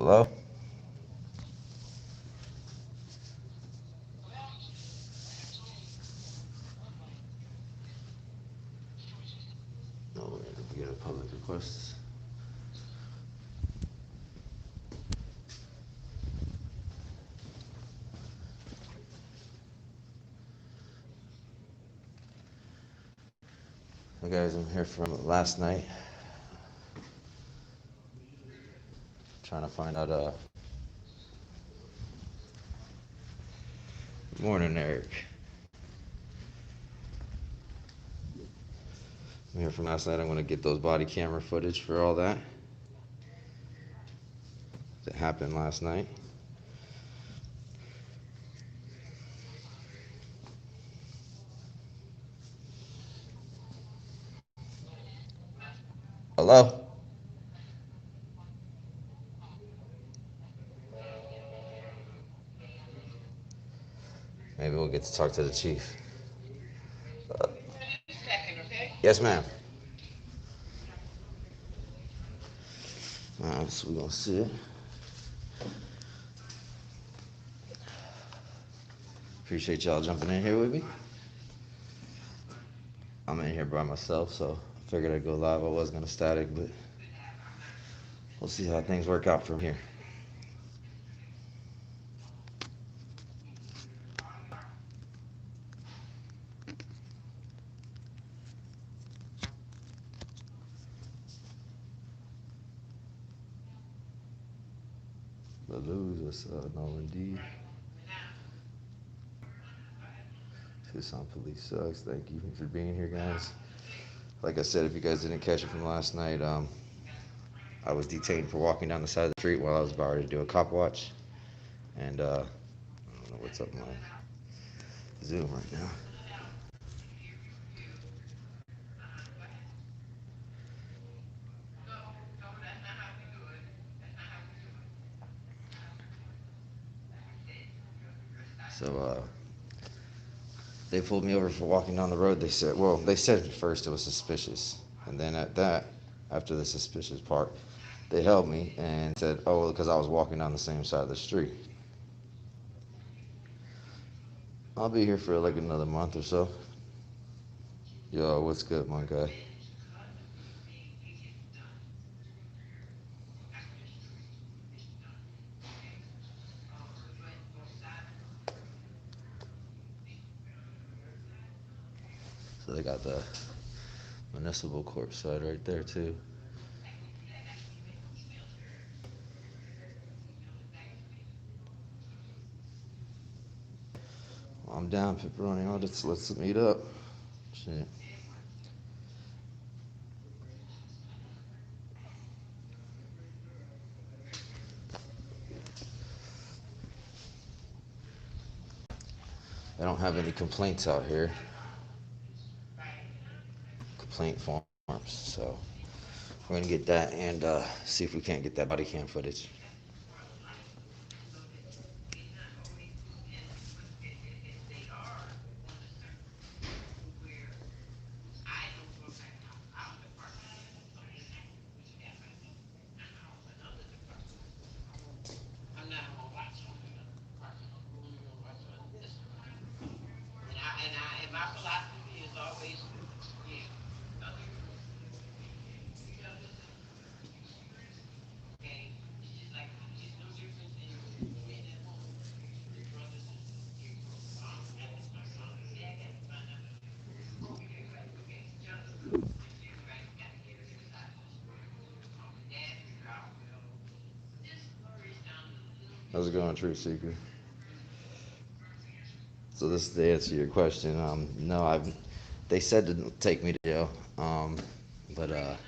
Hello? No, we're going to get a public request. Hey guys, I'm here from last night. Trying to find out, Morning, Eric. I'm here from last night. I'm going to get those body camera footage for all that happened last night. Hello? Maybe we'll get to talk to the chief. Uh, yes, ma'am. Alright, so we're going to see it. Appreciate y'all jumping in here with me. I'm in here by myself, so I figured I'd go live. I was going to static, but we'll see how things work out from here. The lose was Nolan D. Tucson police sucks. Thank you for being here, guys. Like I said, if you guys didn't catch it from last night, I was detained for walking down the side of the street while I was about ready to do a cop watch. And I don't know what's up my Zoom right now. So they pulled me over for walking down the road. They said at first it was suspicious. And then after the suspicious part, they held me and said, oh, because I was walking down the same side of the street. I'll be here for like another month or so. Yo, what's good, my guy? So they got the municipal court side right there, too. I'm down, pepperoni. Let's meet up. Shit. I don't have any complaints out here. Complaint forms. So we're gonna get that and see if we can't get that body cam footage. How's it going, Truth Seeker? So this is the answer to your question. No, they said to take me to jail, but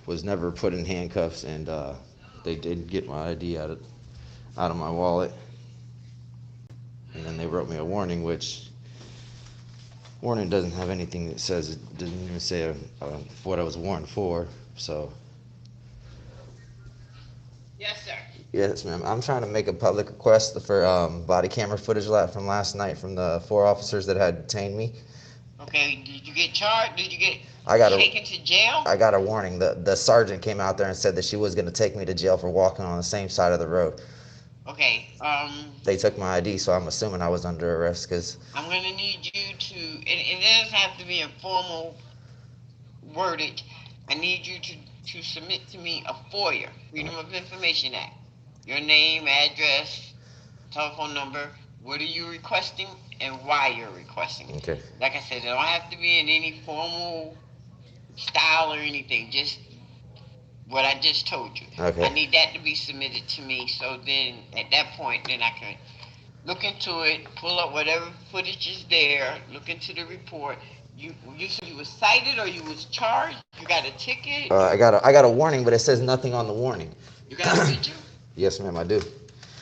was never put in handcuffs, and they did get my ID out of my wallet, and then they wrote me a warning, which warning doesn't have anything that says it didn't even say what I was warned for. So yes, ma'am. I'm trying to make a public request for body camera footage from last night from the 4 officers that had detained me. Okay, did you get charged? Did you get I got a taken to jail? I got a warning. The sergeant came out there and said that she was going to take me to jail for walking on the same side of the road. Okay, They took my ID, so I'm assuming I was under arrest because I'm gonna need you to, and it doesn't have to be a formal wordage. I need you to submit to me a FOIA, Freedom of Information Act. Your name, address, telephone number. What are you requesting and why you're requesting? okay. Like I said, it don't have to be in any formal style or anything. Just what I just told you. I Okay. need that to be submitted to me. So then, at that point, then I can look into it, pull up whatever footage is there, look into the report. You said you was cited or you was charged? You got a ticket? I got a warning, but it says nothing on the warning. You got a picture? Yes, ma'am, I do.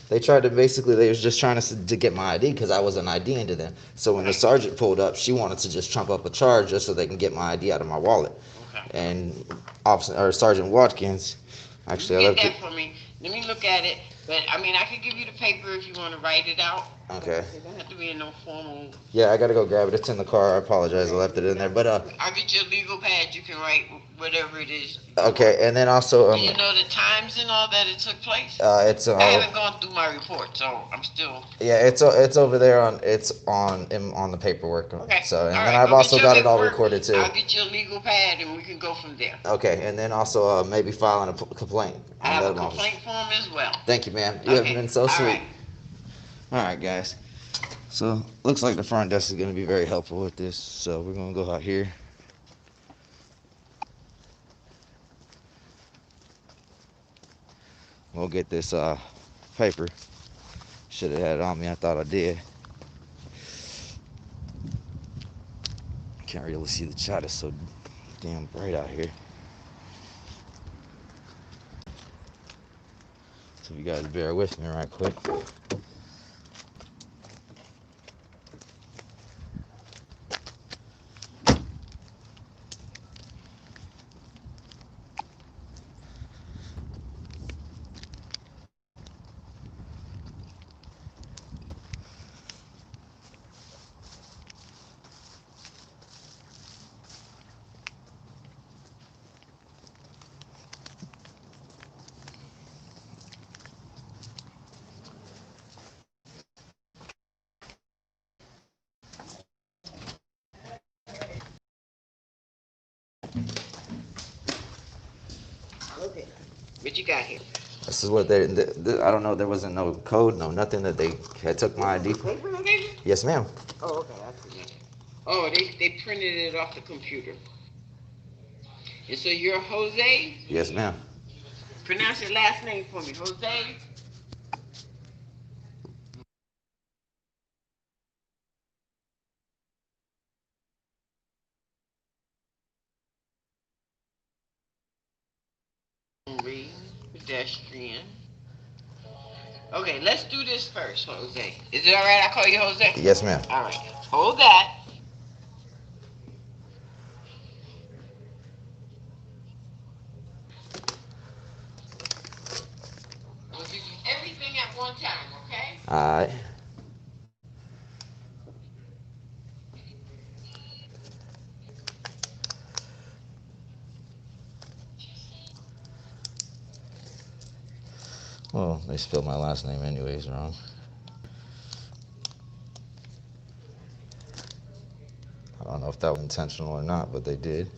They tried to basically, they was just trying to get my ID because I was an ID into them. So when the Okay. sergeant pulled up, she wanted to just trump up a charge just so they can get my ID out of my wallet. Okay. And Officer or Sergeant Watkins, You can actually, I get left it. that for me. Let me look at it. But I mean, I could give you the paper if you want to write it out. But Okay. it don't have to be in no formal. Yeah, I gotta go grab it. It's in the car. I apologize. I Okay. left it in there. But I'll get you a legal pad. You can write whatever it is you want. okay. And then also Do you know the times and all that it took place? it's I haven't gone through my report, so I'm still. yeah, it's over there on on the paperwork. Okay. So and All then right. I've Go get also your got it all paperwork. recorded too. I'll get you a legal pad, and we can go from there. Okay, and then also maybe filing a complaint I on have a the officer. complaint form as well. Thank you, ma'am. You have Okay. been so All sweet. right. All right, guys. So looks like the front desk is going to be very helpful with this. So we're going to go out here. We'll get this paper. Should have had it on me. I thought I did. Can't really see the shot. It's so damn bright out here. So you guys bear with me right quick. Okay. What you got here? This is what I don't know. There wasn't no code, no nothing that they had took This my is the ID. paper they gave you? Yes, ma'am. Oh, okay. I see it. Oh, they printed it off the computer. And so you're Jose? Yes, ma'am. Pronounce your last name for me. Jose? Pedestrian. Okay, let's do this first, Jose. Is it all right? I call you Jose. Yes, ma'am. All right. Hold that. I'm gonna give you everything at one time, okay? All right. Well, they spelled my last name anyways wrong. I don't know if that was intentional or not, but they did.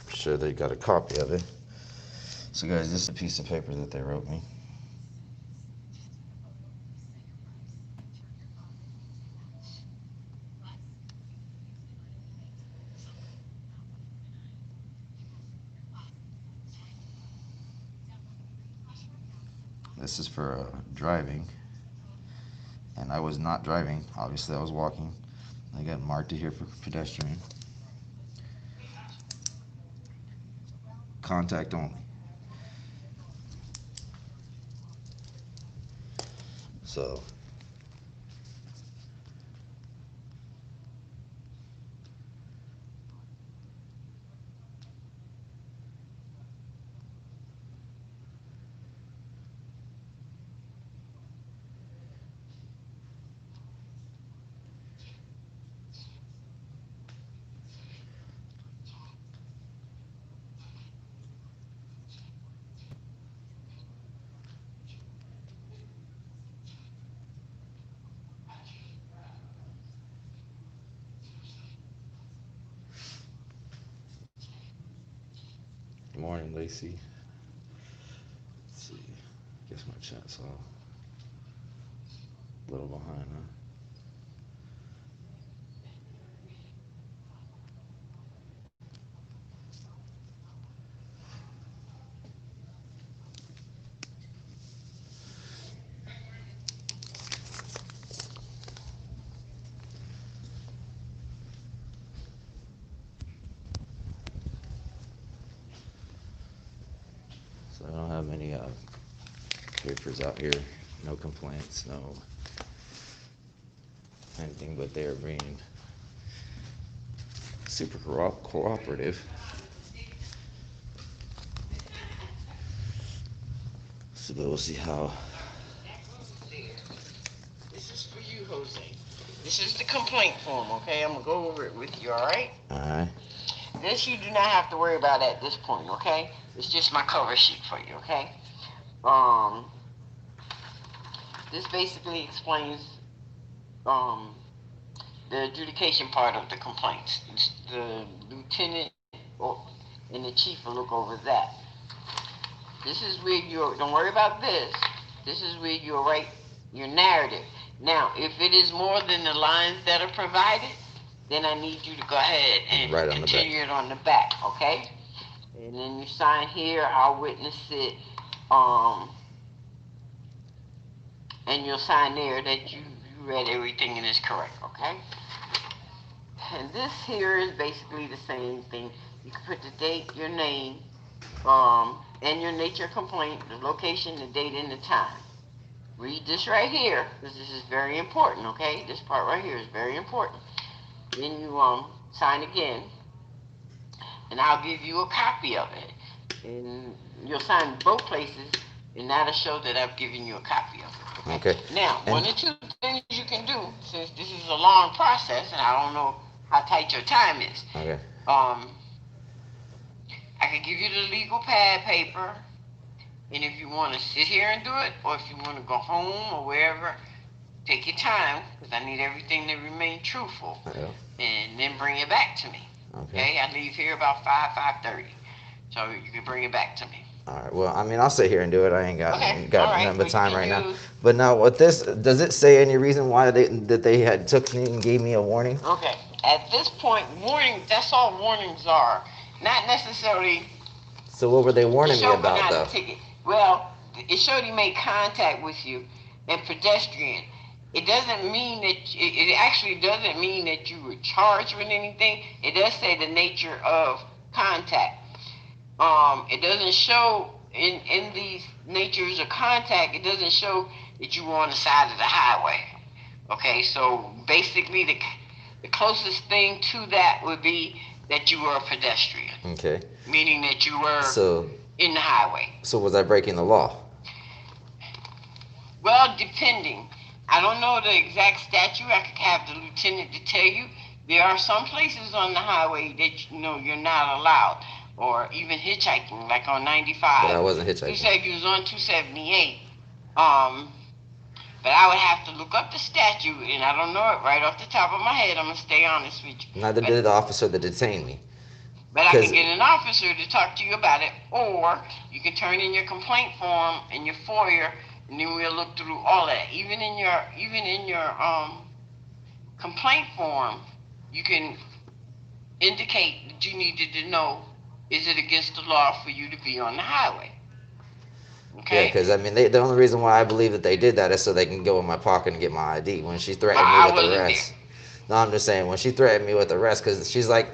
Sure, they got a copy of it. So, guys, this is a piece of paper that they wrote me. This is for driving, and I was not driving. Obviously, I was walking. I got marked here for pedestrian. Contact only. So, Morning, Lacey. Let's see. Guess my chat's all a little behind, huh? So I don't have many papers out here. No complaints. No anything. But they are being super cooperative. So we'll see how. This is for you, Jose. This is the complaint form, okay? I'm gonna go over it with you, all right? All right. This you do not have to worry about at this point, okay? It's just my cover sheet for you, okay? This basically explains the adjudication part of the complaints. The lieutenant and the chief will look over that. This is where don't worry about this. This is where you'll write your narrative. Now, if it is more than the lines that are provided, then I need you to go ahead and continue it on the back, okay? And then you sign here, I'll witness it, and you'll sign there that you read everything and is correct, okay? And this here is basically the same thing. You can put the date, your name, and your nature of complaint, the location, the date, and the time. Read this right here, because this is very important, okay? This part right here is very important. Then you sign again, and I'll give you a copy of it. And you'll sign both places, and that'll show that I've given you a copy of it. Okay. Now, one or two things you can do, since this is a long process, and I don't know how tight your time is. Okay. I can give you the legal pad paper, and if you want to sit here and do it, or if you want to go home or wherever, take your time, because I need everything to remain truthful, and then bring it back to me. Okay? I leave here about 5:30, so you can bring it back to me. All right. Well, I mean, I'll sit here and do it. I ain't got nothing but time right now. use- But now, what this does it say any reason why they had took me and gave me a warning? Okay. At this point, warning. That's all warnings are. Not necessarily. So what were they warning me Show but about not a though? ticket. Well, it showed he made contact with you and pedestrian. It doesn't mean that it actually doesn't mean that you were charged with anything. It does say the nature of contact. It doesn't show in these natures of contact. It doesn't show that you were on the side of the highway. Okay, so basically the closest thing to that would be that you were a pedestrian. Okay. Meaning that you were in the highway. So was I breaking the law? Well, depending. I don't know the exact statute. I could have the lieutenant to tell you. There are some places on the highway that you're not allowed, or even hitchhiking, like on 95. But I wasn't hitchhiking. You said you was on 278. But I would have to look up the statute, and I don't know it right off the top of my head. I'm gonna stay honest with you. Neither did the officer that detained me. But I can get an officer to talk to you about it, or you can turn in your complaint form in your FOIA, and then we'll look through all that. Even in your complaint form, you can indicate that you needed to know, is it against the law for you to be on the highway? Okay. Yeah, because I mean, the only reason why I believe that they did that is so they can go in my pocket and get my ID. When she threatened me with arrest. No, I'm just saying, when she threatened me with arrest, because she's like,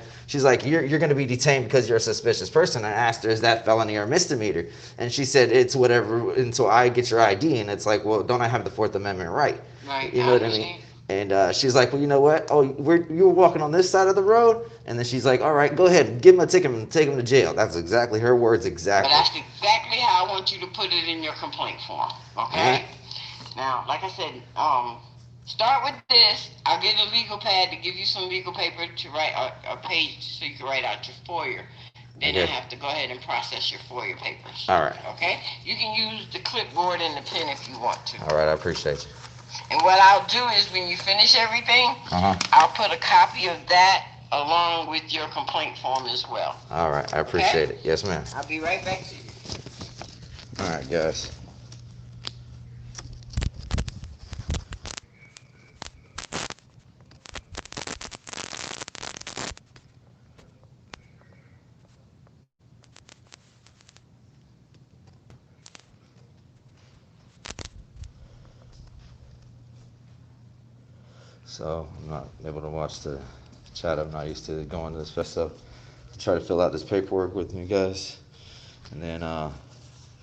you're going to be detained because you're a suspicious person. I asked her, is that felony or misdemeanor? And she said, it's whatever until I get your ID. And it's like, well, don't I have the Fourth Amendment right? Right. You know what I mean? And she's like, well, you know what? Oh, you were walking on this side of the road? And then she's like, all right, go ahead, give him a ticket and take him to jail. That's exactly her words, exactly. But that's exactly how I want you to put it in your complaint form, okay? Now, like I said, start with this. I'll get a legal pad to give you some legal paper to write a page so you can write out your FOIA. Then I have to go ahead and process your FOIA papers. All right. Okay? You can use the clipboard and the pen if you want to. All right, I appreciate you. And what I'll do is when you finish everything, I'll put a copy of that along with your complaint form as well. All right, I appreciate it. Yes, ma'am. I'll be right back to you. All right, guys. So I'm not able to watch the chat. I'm not used to going to this fest. So I try to fill out this paperwork with you guys, and then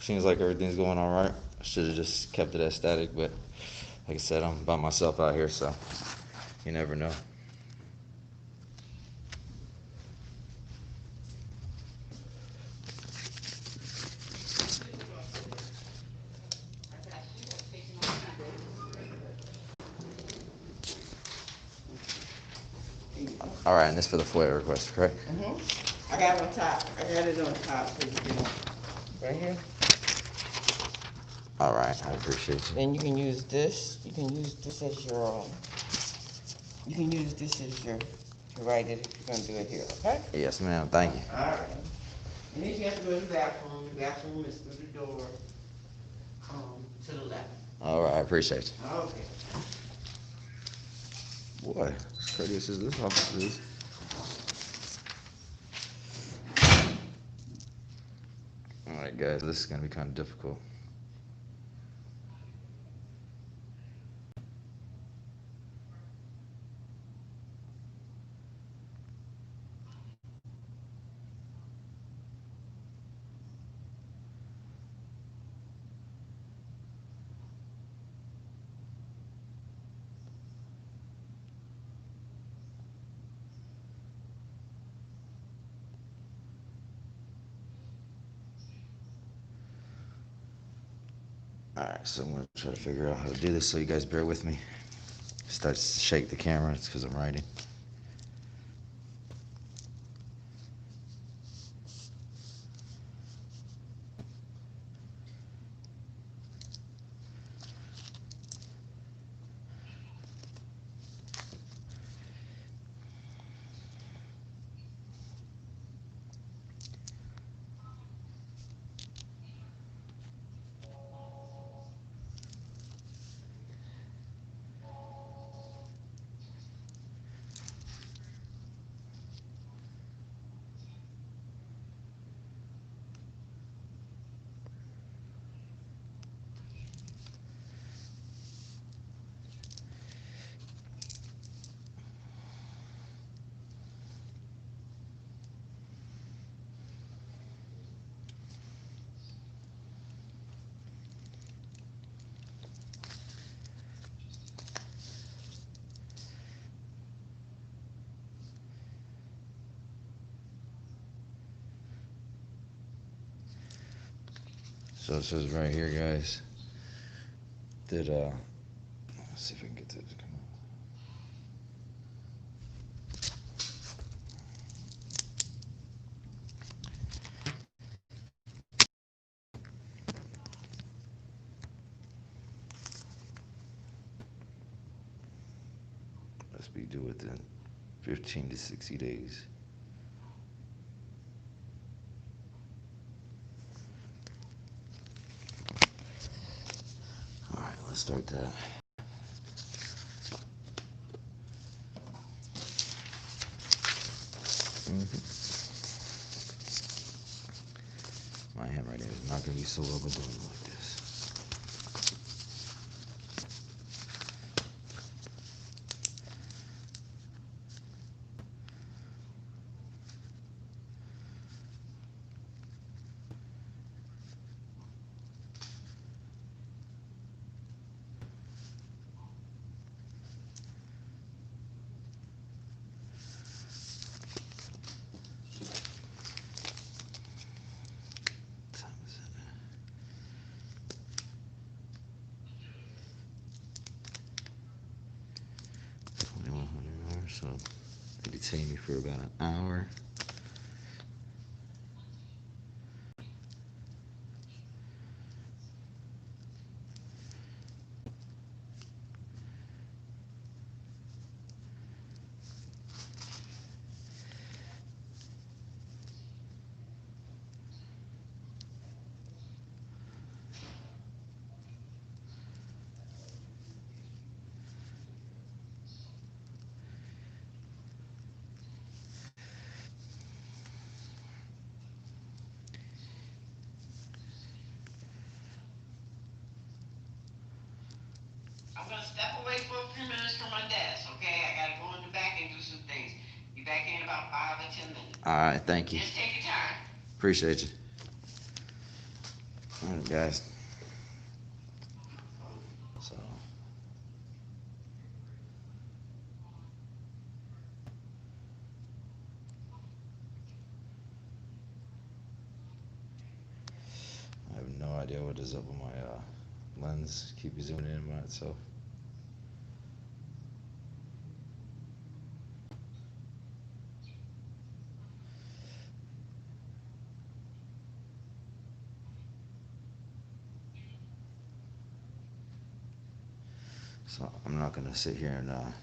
seems like everything's going all right. I should have just kept it as static, but like I said, I'm by myself out here, so you never know. All right, and this for the FOIA request, correct? I got it on top. I got it on top. So you can, right here. All right, I appreciate you. Then you can use this. You can use this as your. You can use this as your to write it if you're gonna do it here. Okay. Yes, ma'am. Thank you. All right. And if you have to go to the bathroom is through the door to the left. All right, I appreciate you. Okay. Boy, as courteous as this office is. All right, guys, this is gonna be kind of difficult. All right, so I'm gonna try to figure out how to do this. So you guys bear with me. Start to shake the camera. It's because I'm writing. So it says right here, guys, that let's see if I can get this. Come on. Must be due within 15 to 60 days. All right, let's start that. My handwriting is not going to be so well but doing it like this. What time is it? 2100 hours, so it could take me for about an hour. gonna step away for a few minutes from my desk, okay? I gotta go in the back and do some things. Be back in about 5 or 10 minutes. All right, thank you. Just take your time. Appreciate you. All right, guys. So. I have no idea what is up with my lens. Keep zooming in on it, so. So I'm not gonna sit here and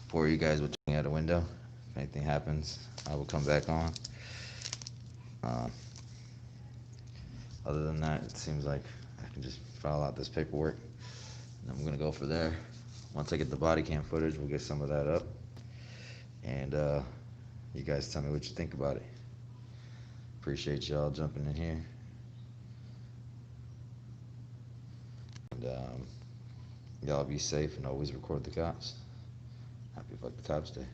bore you guys with looking out a window. If anything happens, I will come back on. Uh, Other than that, it seems like I can just file out this paperwork, and I'm gonna go for there. Once I get the body cam footage, we'll get some of that up, and you guys tell me what you think about it. Appreciate y'all jumping in here, and y'all be safe and always record the cops. Happy Fuck the Cops Day.